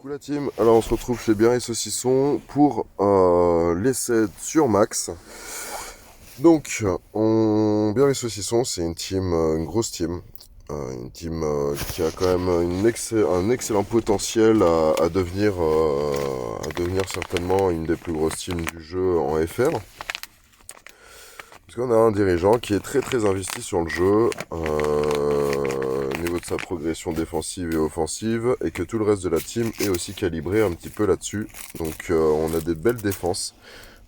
Coucou la team, alors on se retrouve chez Bien et Saucisson pour l'essai sur Max. Donc, Bien et Saucisson, c'est une team, une grosse team. Une team qui a quand même un excellent potentiel à devenir certainement une des plus grosses teams du jeu en FR. Parce qu'on a un dirigeant qui est très investi sur le jeu au niveau de sa progression défensive et offensive, et que tout le reste de la team est aussi calibré un petit peu là-dessus. Donc on a des belles défenses.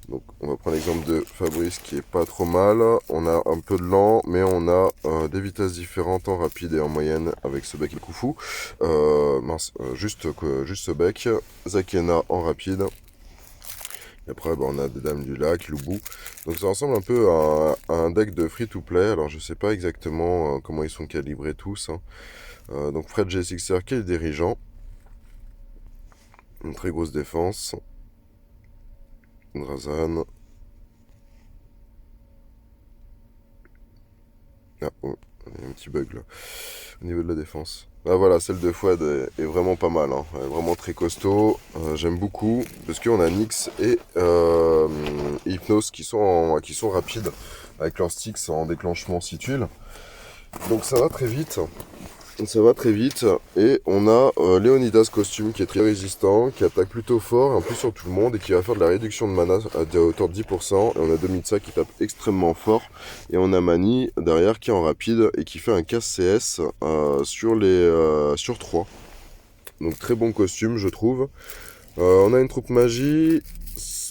Donc on va prendre l'exemple de Fabrice qui est pas trop mal. On a un peu de lent, mais on a des vitesses différentes en rapide et en moyenne avec ce bec et Koufou. Juste ce bec. Zakena en rapide. Et après, on a des Dames du Lac, Loubou. Donc ça ressemble un peu à un deck de free-to-play. Alors je sais pas exactement comment ils sont calibrés tous. Donc Fred G6R qui est le dirigeant. Une très grosse défense. Drazan. Ah, oh, il y a un petit bug là. Au niveau de la défense. Ah voilà, celle de Fouad est vraiment pas mal. Elle est vraiment très costaud. J'aime beaucoup. Parce qu'on a Nyx et Hypnos qui sont rapides. Avec leurs sticks en déclenchement situle. Donc ça va très vite. Et on a Léonidas costume qui est très résistant, qui attaque plutôt fort, en plus sur tout le monde, et qui va faire de la réduction de mana à hauteur de 10%. Et on a Domitsa qui tape extrêmement fort. Et on a Mani derrière qui est en rapide et qui fait un casse CS sur 3. Donc très bon costume je trouve. On a une troupe magie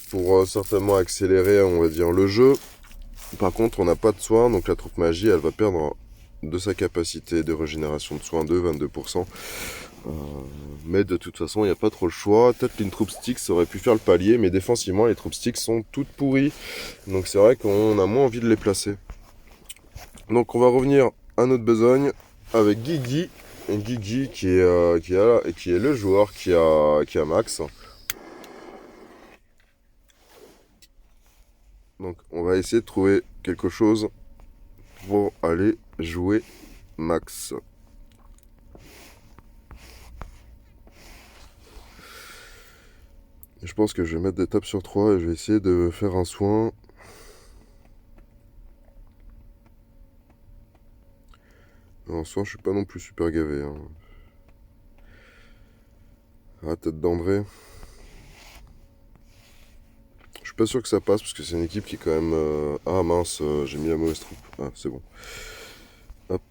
pour certainement accélérer on va dire le jeu. Par contre on n'a pas de soins, donc la troupe magie elle va perdre de sa capacité de régénération de soins de 22%. Mais de toute façon, il n'y a pas trop le choix. Peut-être qu'une troupe stick ça aurait pu faire le palier, mais défensivement, les troupes sticks sont toutes pourries. Donc c'est vrai qu'on a moins envie de les placer. Donc on va revenir à notre besogne avec Guigui. Guigui qui est le joueur qui a max. Donc on va essayer de trouver quelque chose pour aller jouer max. Je pense que je vais mettre des tapes sur 3 et je vais essayer de faire un soin. En soin, je suis pas non plus super gavé. Ah, tête d'André. Je suis pas sûr que ça passe parce que c'est une équipe qui est quand même... Ah mince, j'ai mis la mauvaise troupe. Ah, c'est bon. Hop.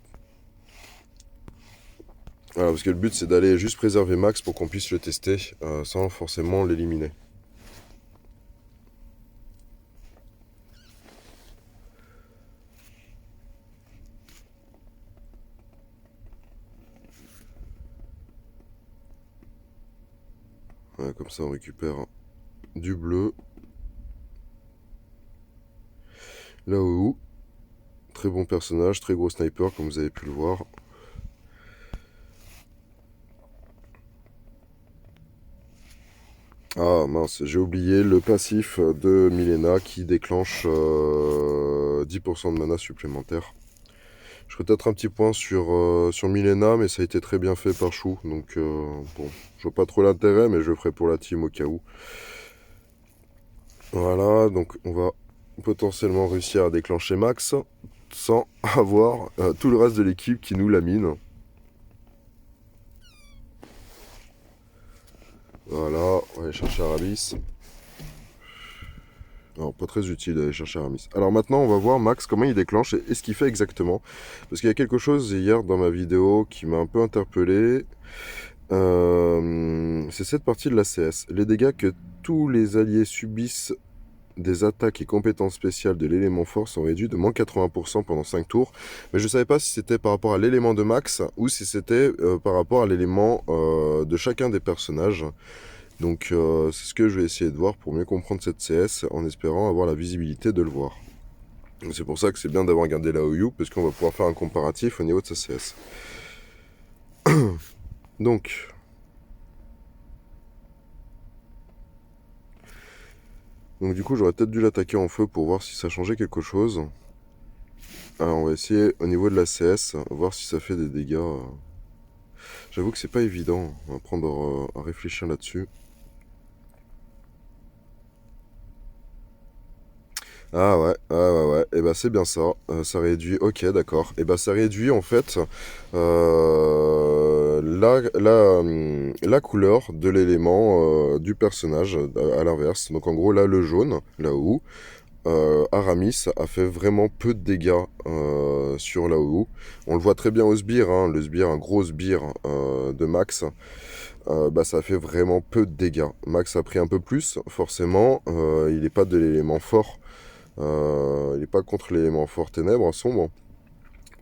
Voilà, parce que le but c'est d'aller juste préserver Max pour qu'on puisse le tester sans forcément l'éliminer. Voilà, comme ça on récupère du bleu. Là où très bon personnage, très gros sniper comme vous avez pu le voir. Ah mince, j'ai oublié le passif de Milena qui déclenche 10% de mana supplémentaire. Je ferai peut-être un petit point sur Milena, mais ça a été très bien fait par Chou. Donc bon, je vois pas trop l'intérêt, mais je le ferai pour la team au cas où. Voilà, donc on va potentiellement réussir à déclencher Max sans avoir tout le reste de l'équipe qui nous lamine. Voilà, on va aller chercher Aramis. Non, pas très utile d'aller chercher Aramis. Alors maintenant, on va voir Max comment il déclenche et ce qu'il fait exactement. Parce qu'il y a quelque chose hier dans ma vidéo qui m'a un peu interpellé. C'est cette partie de la CS. Les dégâts que tous les alliés subissent des attaques et compétences spéciales de l'élément fort sont réduits de moins 80% pendant 5 tours. Mais je ne savais pas si c'était par rapport à l'élément de Max ou si c'était par rapport à l'élément de chacun des personnages. Donc c'est ce que je vais essayer de voir pour mieux comprendre cette CS en espérant avoir la visibilité de le voir. C'est pour ça que c'est bien d'avoir gardé la OU parce qu'on va pouvoir faire un comparatif au niveau de sa CS. Donc du coup j'aurais peut-être dû l'attaquer en feu pour voir si ça changeait quelque chose. Alors on va essayer au niveau de la CS, voir si ça fait des dégâts. J'avoue que c'est pas évident à prendre à réfléchir là-dessus. Ah ouais, ouais. Et bah c'est bien ça. Ça réduit. Ok, d'accord. Et bah ça réduit en fait la couleur de l'élément du personnage à l'inverse. Donc en gros là le jaune, là où Aramis a fait vraiment peu de dégâts sur la OU. On le voit très bien au sbire, hein, le sbire, un gros sbire de Max. Bah, ça fait vraiment peu de dégâts. Max a pris un peu plus, forcément. Il n'est pas de l'élément fort. Il n'est pas contre l'élément fort ténèbres, sombre.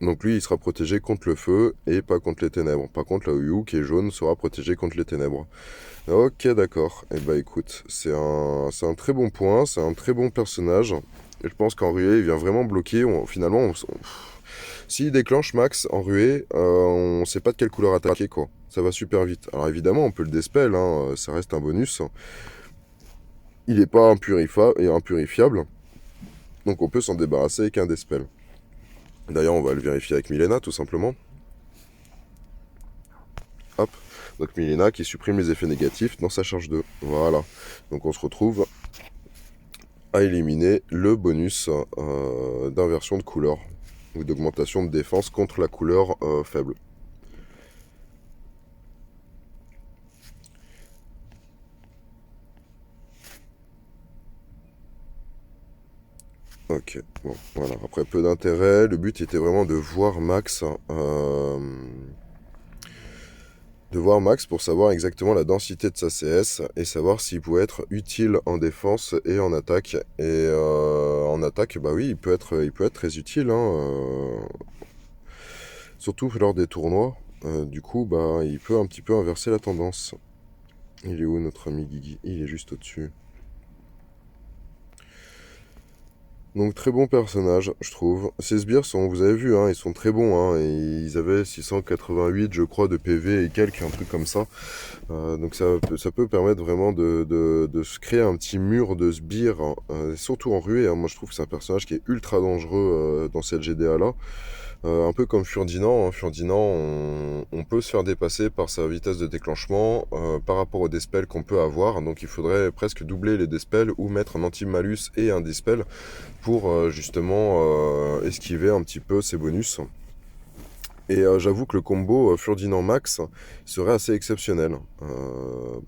Donc lui, il sera protégé contre le feu et pas contre les ténèbres. Par contre, la OU, qui est jaune, sera protégée contre les ténèbres. Ok, d'accord. Et bah écoute, c'est un très bon point, c'est un très bon personnage. Et je pense qu'en ruée, il vient vraiment bloquer. S'il déclenche Max en ruée, on sait pas de quelle couleur attaquer, quoi. Ça va super vite. Alors évidemment, on peut le dispel, hein, ça reste un bonus. Il n'est pas impurifiable, donc on peut s'en débarrasser avec un dispel. D'ailleurs, on va le vérifier avec Milena, tout simplement. Hop. Donc Milena qui supprime les effets négatifs dans sa charge 2. Voilà. Donc on se retrouve à éliminer le bonus d'inversion de couleur ou d'augmentation de défense contre la couleur faible. Ok, bon, voilà. Après, peu d'intérêt. Le but était vraiment de voir Max pour savoir exactement la densité de sa CS et savoir s'il pouvait être utile en défense et en attaque. Et en attaque, bah oui, il peut être très utile, hein, surtout lors des tournois. Du coup, bah, il peut un petit peu inverser la tendance. Il est où notre ami Guigui? Il est juste au-dessus. Donc très bon personnage, je trouve. Ces sbires sont, vous avez vu, hein, ils sont très bons. Hein, et ils avaient 688, je crois, de PV et quelques, un truc comme ça. Donc ça peut permettre vraiment de se créer un petit mur de sbires, hein, surtout en ruée. Hein. Moi, je trouve que c'est un personnage qui est ultra dangereux dans cette GDA-là. Un peu comme Furdinand. Hein. Furdinand, on peut se faire dépasser par sa vitesse de déclenchement par rapport aux dispels qu'on peut avoir. Donc il faudrait presque doubler les dispels ou mettre un anti-malus et un dispel pour justement esquiver un petit peu ces bonus. Et j'avoue que le combo Furdinand Max serait assez exceptionnel.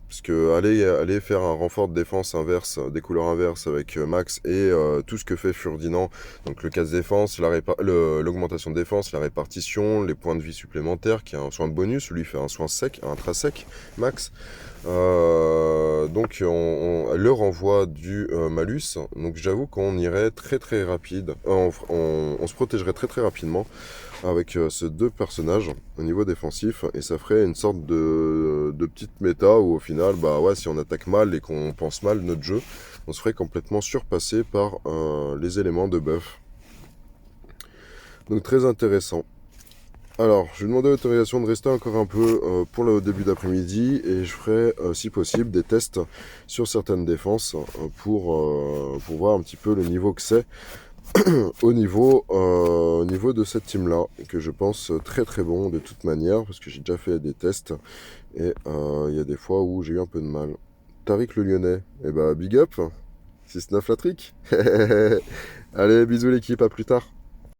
Parce que aller faire un renfort de défense inverse, des couleurs inverses avec Max et tout ce que fait Furdinand, donc le casse défense, l'augmentation de défense, la répartition, les points de vie supplémentaires, qui a un soin de bonus, lui fait un soin sec, un intrasec, Max. Donc le renvoi du malus, donc j'avoue qu'on irait très très rapide, on se protégerait très très rapidement avec ces deux personnages au niveau défensif et ça ferait une sorte de petite méta où au final bah ouais si on attaque mal et qu'on pense mal notre jeu on se ferait complètement surpasser par les éléments de buff. Donc très intéressant. Alors, je vais demander l'autorisation de rester encore un peu pour le début d'après-midi et je ferai, si possible, des tests sur certaines défenses pour voir un petit peu le niveau que c'est au niveau de cette team-là, que je pense très très bon de toute manière, parce que j'ai déjà fait des tests et il y a des fois où j'ai eu un peu de mal. Tariq le Lyonnais, eh bah big up, 6-9 la trick. Allez, bisous l'équipe, à plus tard.